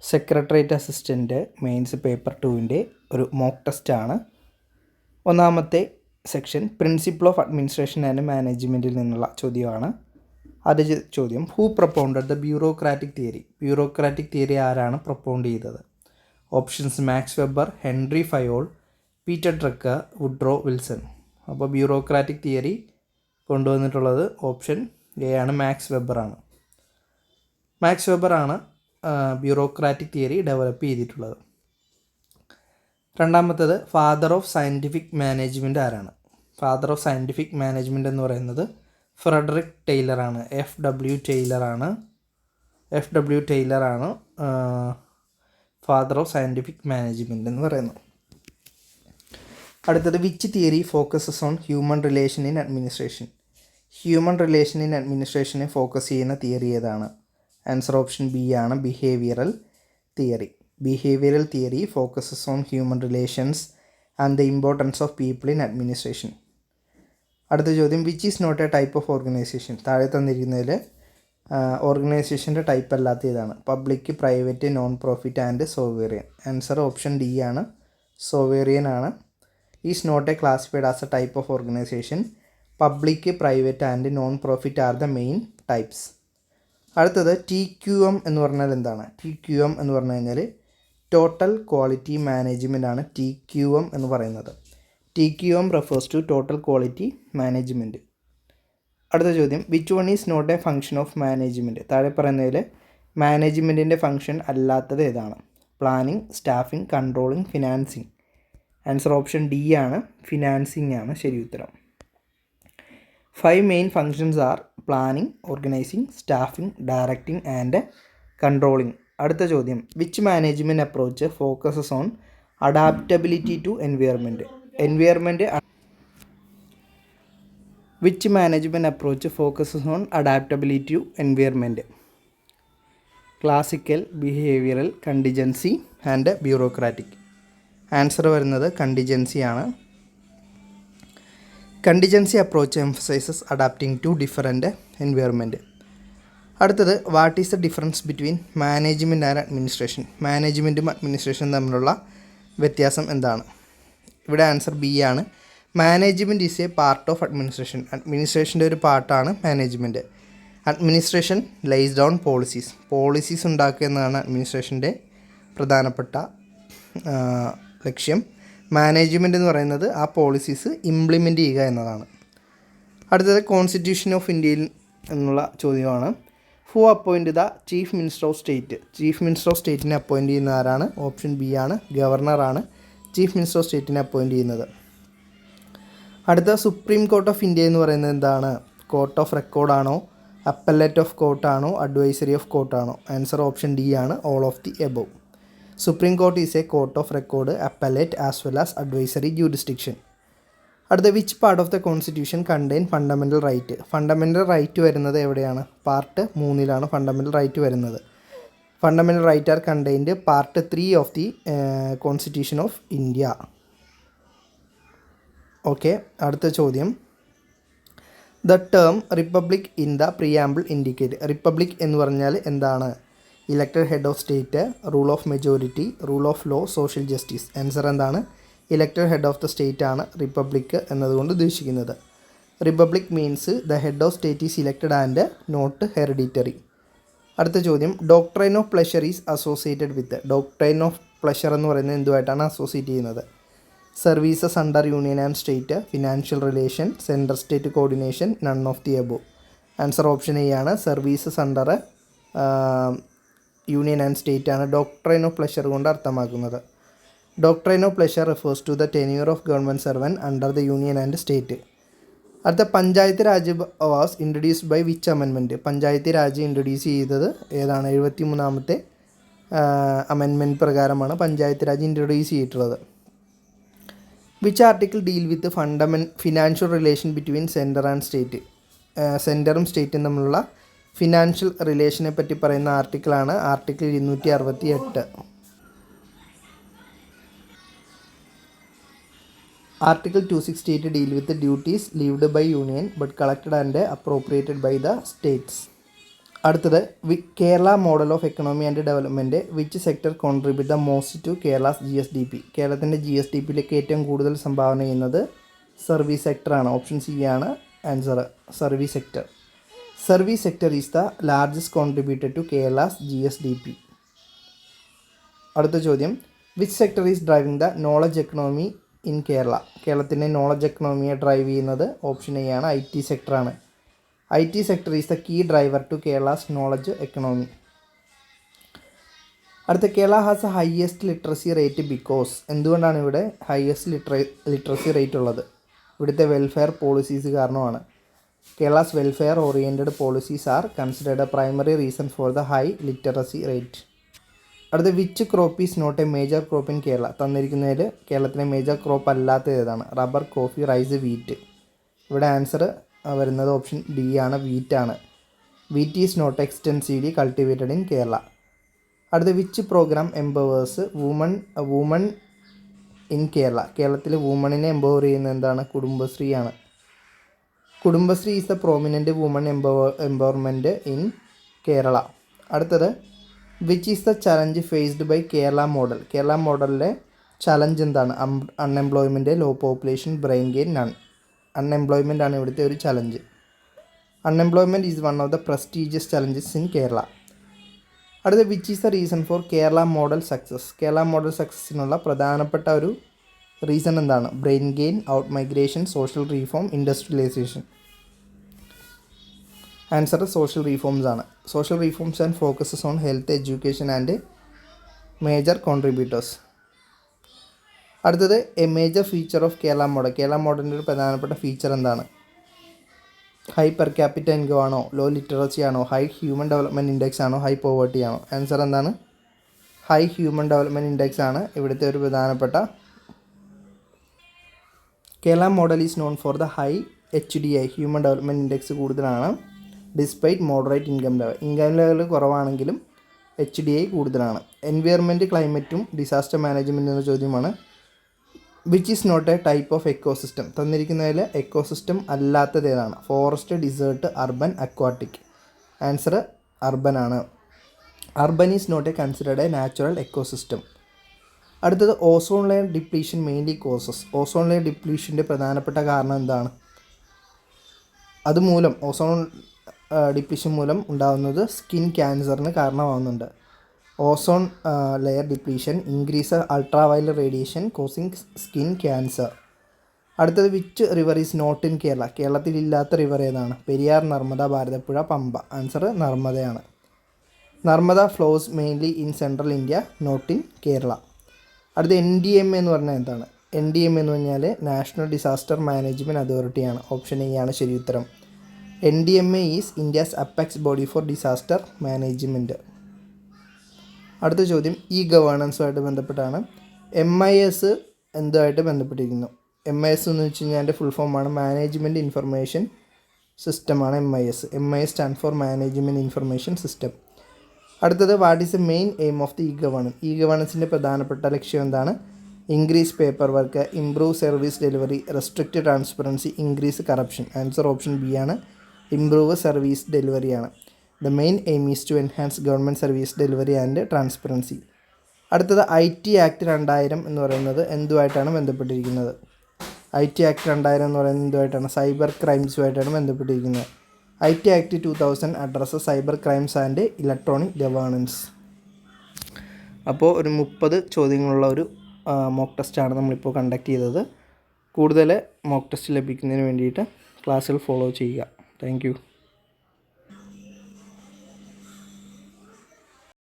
Secretariat assistant mains paper 2-ൻ്റെ ഒരു mock ടെസ്റ്റാണ്. ഒന്നാമത്തെ section principle of administration and മാനേജ്മെൻറ്റിൽ നിന്നുള്ള ചോദ്യമാണ്. ആദ്യ ചോദ്യം, who propounded the bureaucratic theory? Bureaucratic theory ആരാണ് പ്രൊപ്പൗണ്ട് ചെയ്തത്? Options Max Weber, Henri Fayol, Peter Drucker, Woodrow Wilson. അപ്പോൾ ബ്യൂറോക്രാറ്റിക് തിയറി കൊണ്ടുവന്നിട്ടുള്ളത് ഓപ്ഷൻ എ ആണ്, മാക്സ് വെബറാണ്. മാക്സ് വെബറാണ് ബ്യൂറോക്രാറ്റിക് തിയറി ഡെവലപ്പ് ചെയ്തിട്ടുള്ളത്. രണ്ടാമത്തേത്, ഫാദർ ഓഫ് സയൻറ്റിഫിക് മാനേജ്മെൻറ്റ് ആരാണ്? ഫാദർ ഓഫ് സയൻറ്റിഫിക് മാനേജ്മെൻറ്റ് എന്ന് പറയുന്നത് ഫ്രെഡറിക് ടൈലറാണ്. F W ടൈലറാണ് father of scientific management എന്ന് പറയുന്നത്. അടുത്തത്, which theory focuses on human relation in administration? Human relation in അഡ്മിനിസ്ട്രേഷനെ ഫോക്കസ് ചെയ്യുന്ന തിയറി ഏതാണ്? ആൻസർ ഓപ്ഷൻ ബി ആണ്, behavioural theory. Behavioural theory focuses on human relations and the importance of people in administration. അടുത്ത ചോദ്യം, which is not a type of organisation? താഴെ തന്നിരിക്കുന്നതിൽ ഓർഗനൈസേഷൻ്റെ type അല്ലാത്ത ഇതാണ്. Public, private, non profit and sovereign. Answer option D ആണ്, sovereign ആണ്. Is not a classified as a type of organisation. Public, private and non profit are the main types. അടുത്തത്, TQM എന്ന് പറഞ്ഞാൽ എന്താണ്? TQM എന്ന് പറഞ്ഞു കഴിഞ്ഞാൽ ടോട്ടൽ ക്വാളിറ്റി മാനേജ്മെൻ്റ് ആണ് TQM എന്ന് പറയുന്നത്. TQM refers to total quality management. അടുത്ത ചോദ്യം, which one is not a function of management? താഴെ പറയുന്നതിൽ മാനേജ്മെൻറ്റിൻ്റെ ഫംഗ്ഷൻ അല്ലാത്തത് ഏതാണ്? Planning, staffing, controlling, financing. Answer option D ആണ്, ഫിനാൻസിങ് ആണ് ശരി ഉത്തരം. 5 main functions are planning, organising, staffing, directing and controlling. അടുത്ത ചോദ്യം, which management approach focuses on adaptability to environment? Which management approach focuses on adaptability to environment? Classical, behavioural, contingency and bureaucratic. Answer വരുന്നത് contingency ആണ്. Contingency approach emphasises adapting to different environment. അടുത്തത്, what is the difference between management and administration? മാനേജ്മെൻറ്റും അഡ്മിനിസ്ട്രേഷനും തമ്മിലുള്ള വ്യത്യാസം എന്താണ്? ഇവിടെ answer B ആണ്, management is a part of administration. അഡ്മിനിസ്ട്രേഷൻ്റെ ഒരു പാർട്ടാണ് management. Administration lies down policies ഉണ്ടാക്കുക എന്നതാണ് അഡ്മിനിസ്ട്രേഷൻ്റെ പ്രധാനപ്പെട്ട ലക്ഷ്യം. മാനേജ്മെൻറ്റ് എന്ന് പറയുന്നത് ആ പോളിസീസ് ഇംപ്ലിമെൻറ്റ് ചെയ്യുക എന്നതാണ്. അടുത്തത്, കോൺസ്റ്റിറ്റ്യൂഷൻ ഓഫ് ഇന്ത്യയിൽ എന്നുള്ള ചോദ്യമാണ്. Who appoint the chief minister of state? Chief minister of സ്റ്റേറ്റിനെ അപ്പോയിൻറ്റ് ചെയ്യുന്ന ആരാണ്? ഓപ്ഷൻ ബി ആണ്, ഗവർണറാണ് ചീഫ് മിനിസ്റ്റർ ഓഫ് സ്റ്റേറ്റിനെ അപ്പോയിൻറ്റ് ചെയ്യുന്നത്. അടുത്ത, സുപ്രീം കോർട്ട് ഓഫ് ഇന്ത്യ എന്ന് പറയുന്നത് എന്താണ്? കോർട്ട് ഓഫ് റെക്കോർഡാണോ, അപ്പലേറ്റ് ഓഫ് കോർട്ടാണോ, അഡ്വൈസറി ഓഫ് കോർട്ടാണോ? ആൻസർ ഓപ്ഷൻ ഡി ആണ്, all of the above. Supreme court is a court of record, appellate as well as advisory jurisdiction. അടുത്ത, which part of the constitution contain fundamental right? Fundamental right വരുന്നത് എവിടെയാണ്? Part 3-ലാണ് fundamental right വരുന്നത്. Fundamental right are contained part 3 of the constitution of India. Okay, അടുത്ത ചോദ്യം, the term republic in the preamble indicate. Republic എന്ന് പറഞ്ഞാൽ എന്താണ്? Elected head of state, rule of majority, rule of law, social justice. Answer എന്താണ്? Elected head of the state ആണ് republic എന്നതുകൊണ്ട് ഉദ്ദേശിക്കുന്നത്. Republic means the head of state is elected and not hereditary. അടുത്ത ചോദ്യം, doctrine of pleasure is associated with. Doctrine of pleasure എന്ന് പറയുന്നത് എന്തുമായിട്ടാണ് associate ചെയ്യുന്നത്? Services under union and state, financial relation, central state coordination, none of the above. Answer option A ആണ്, services under union and state ആണ് doctrine of pleasure കൊണ്ട് അർത്ഥമാക്കുന്നത്. Doctrine of pleasure refers to the tenure of government servant under the union and state. അടുത്ത, panchayat raj was introduced by which amendment? Panchayat raj introduce ചെയ്തത് ഏതാണ്? 73-ാമത്തെ amendment പ്രകാരമാണ് panchayat raj introduce ചെയ്തിട്ടുള്ളത്. Which article deal with financial relation between centre and state? സെൻറ്ററും സ്റ്റേറ്റും തമ്മിലുള്ള financial റിലേഷനെ പറ്റി പറയുന്ന ആർട്ടിക്കിളാണ് article 268. Article 268 deal with duties levied by union but collected and appropriated by the states. അടുത്തത് Kerala model of economy and development which sector contribute the most to Kerala's GSDP. കേരളത്തിൻ്റെ GSDPയിലേക്ക് ഏറ്റവും കൂടുതൽ സംഭാവന ചെയ്യുന്നത് സർവീസ് സെക്ടറാണ്. ഓപ്ഷൻ സി ആണ് answer, service sector. Service sector is the largest contributor to Kerala's GSDP. അടുത്ത ചോദ്യം, which sector is driving the knowledge economy in Kerala. കേരളത്തിൻ്റെ നോളജ് എക്കണോമിയെ ഡ്രൈവ് ചെയ്യുന്നത് ഓപ്ഷൻ എ ആണ്, IT സെക്ടറാണ്. IT sector is the key driver to Kerala's knowledge economy. അടുത്ത, Kerala has a highest literacy rate because. എന്തുകൊണ്ടാണ് ഇവിടെ ഹയസ്റ്റ് ലിറ്ററസി റേറ്റ് ഉള്ളത്? ഇവിടുത്തെ വെൽഫെയർ പോളിസീസ് കാരണമാണ്. Kerala's welfare oriented policies are considered a primary reason for the high literacy rate. അടുത്ത, which crop is not a major crop in Kerala. തന്നിരിക്കുന്നതിൽ കേരളത്തിലെ major crop അല്ലാത്തത് ഏതാണ്? Rubber, coffee, rice, wheat. ഇവിടെ answer വരുന്നത് ഓപ്ഷൻ ഡി ആണ്, വീറ്റാണ്. Wheat is not extensively cultivated in Kerala. അടുത്ത, which programme empowers woman in Kerala. കേരളത്തിൽ വുമണിനെ എംപവർ ചെയ്യുന്ന എന്താണ്? കുടുംബശ്രീയാണ്. Kudumbashree is the prominent woman empowerment in Kerala. അടുത്തത്, which is the challenge faced by Kerala model. Kerala മോഡലിലെ ചലഞ്ച് എന്താണ്? Unemployment, low population, brain gain, none. Unemployment ആണ് ഇവിടുത്തെ ഒരു challenge. Unemployment is one of the prestigious challenges in Kerala. അടുത്ത, which is the reason for Kerala model success. Kerala model സക്സസ്സിനുള്ള പ്രധാനപ്പെട്ട ഒരു reason എന്താണ്? Brain gain, out migration, social reform, industrialisation. Answer social reforms ആണ്. Social reforms and focuses on health, education and major contributors. അടുത്തത്, a major feature of Kerala model. Kerala മോഡലിൻ്റെ ഒരു പ്രധാനപ്പെട്ട feature എന്താണ്? ഹൈ പെർ ക്യാപിറ്റ ഇൻകം ആണോ, low literacy ആണോ, high human development index ആണോ, high poverty ആണോ? ആൻസർ എന്താണ്? ഹൈ ഹ്യൂമൻ ഡെവലപ്മെൻറ്റ് ഇൻഡെക്സ് ആണ് ഇവിടുത്തെ ഒരു പ്രധാനപ്പെട്ട. Kerala model is known for the high HDI, human development index കൂടുതലാണ്. ഡിസ്പൈറ്റ് മോഡറേറ്റ് ഇൻകം ലെവൽ കുറവാണെങ്കിലും HDI കൂടുതലാണ്. എൻവയറമെൻറ്റ്, ക്ലൈമറ്റും ഡിസാസ്റ്റർ മാനേജ്മെൻറ്റ് എന്ന ചോദ്യമാണ്. Which is not a type of ecosystem. തന്നിരിക്കുന്നതിൽ എക്കോസിസ്റ്റം അല്ലാത്തത് ഏതാണ്? Forest, dessert, urban, aquatic. Answer urban ആണ്. Urban is not a considered a natural ecosystem. അടുത്തത്, ozone layer depletion mainly causes. Ozone layer ഡിപ്ലീഷൻ്റെ പ്രധാനപ്പെട്ട കാരണം എന്താണ്? അതുമൂലം ഓസോൺ ഡിപ്ലീഷൻ മൂലം ഉണ്ടാകുന്നത് സ്കിൻ ക്യാൻസറിന് കാരണമാകുന്നുണ്ട്. Ozone layer depletion increase ultraviolet radiation causing skin cancer. അടുത്തത്, which river is not in Kerala. കേരളത്തിലില്ലാത്ത റിവർ ഏതാണ്? പെരിയാർ, നർമ്മദ, ഭാരതപ്പുഴ, പമ്പ. ആൻസർ നർമ്മദയാണ്. Narmada flows mainly in central India, not in Kerala. അടുത്ത, NDMA എന്ന് പറഞ്ഞാൽ എന്താണ്? NDMA എന്ന് പറഞ്ഞാൽ നാഷണൽ ഡിസാസ്റ്റർ മാനേജ്മെൻറ്റ് അതോറിറ്റിയാണ്. ഓപ്ഷൻ എ ആണ് ശരി ഉത്തരം. NDMA is India's apex body for disaster management. അടുത്ത ചോദ്യം ഗവേണൻസുമായിട്ട് ബന്ധപ്പെട്ടാണ്. MIS എന്തുമായിട്ട് ബന്ധപ്പെട്ടിരിക്കുന്നു? MIS എന്ന് വെച്ച് കഴിഞ്ഞാൽ എൻ്റെ ഫുൾ ഫോമാണ് മാനേജ്മെൻറ്റ് ഇൻഫർമേഷൻ സിസ്റ്റമാണ് MIS. MIS stand for management information system. അടുത്തത്, what is the main aim of the governance. ഗവേണൻസിൻ്റെ പ്രധാനപ്പെട്ട ലക്ഷ്യം എന്താണ്? Increase paper work, improve service delivery, restrict transparency, increase corruption. Answer option B ആണ്, improve service ഡെലിവറിയാണ്. The main aim is to enhance government service delivery and transparency. അടുത്തത്, IT act 2000 എന്ന് പറയുന്നത് എന്തുമായിട്ടാണ് ബന്ധപ്പെട്ടിരിക്കുന്നത്? IT ആക്ട് 2000 എന്ന് പറയുന്നത് എന്തുമായിട്ടാണ്? സൈബർ ക്രൈംസുമായിട്ടാണ് ബന്ധപ്പെട്ടിരിക്കുന്നത്. IT act 2000 address cyber crimes and electronic governance. അപ്പോൾ ഒരു 30 ചോദ്യങ്ങളുള്ള ഒരു മോക്ക് ടെസ്റ്റാണ് നമ്മളിപ്പോൾ കണ്ടക്ട് ചെയ്തത്. കൂടുതൽ മോക്ക് ടെസ്റ്റ് ലഭിക്കുന്നതിന് വേണ്ടിയിട്ട് ക്ലാസ്സുകൾ ഫോളോ ചെയ്യുക. Thank you.